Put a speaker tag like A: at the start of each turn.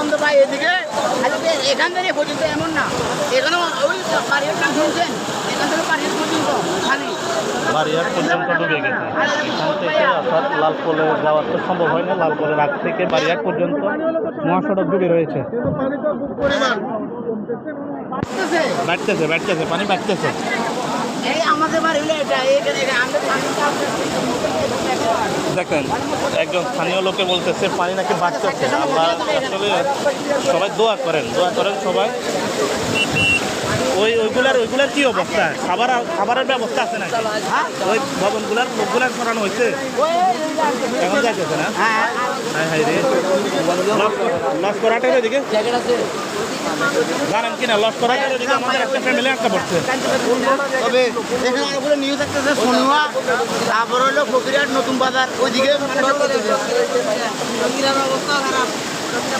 A: বন্ধ পাই এদিকে এখান থেকে পর্যন্ত এমন না, এখানেও ওই বাড়ির নাম শুনছেন, এখান থেকে বাড়ির পর্যন্ত খালি
B: বাড়িয়ার পর্যন্ত ডুবে গেছে। এখান থেকে অর্থাৎ লালপোলে যাওয়া তো সম্ভব হয় না। লালপোলের আগ থেকে বাড়িয়ার পর্যন্ত মহাসড়ক ডুবে রয়েছে। বাড়তেছে বাড়তেছে, পানি বাড়তেছে।
A: এই আমাদের বাড়ি হলো এটা,
B: দেখেন একজন স্থানীয় লোকে বলতেছে পানি নাকি বাড়তেছে। আমরা আসলে সবাই দোয়া করেন সবাই। ওইগুলার কি অবস্থা? খাবারের ব্যবস্থা আছে নাকি? ওই ভবনগুলার লোকগুলার সরানো হয়েছে, এখন যাইতেছে না? হ্যাঁ হ্যাঁ রে, লস করাটার ওইদিকে জানেন কিনা, লস করাটার ওইদিকে আমাদের একটা ফ্যামিলি একটা পড়ছে।
A: তবে এখানে অনেকগুলো নিউজ থাকতেছে, সোনুয়া, তারপর হলো ফকিরহাট, নতুন বাজার, ওইদিকে অবস্থা খারাপ।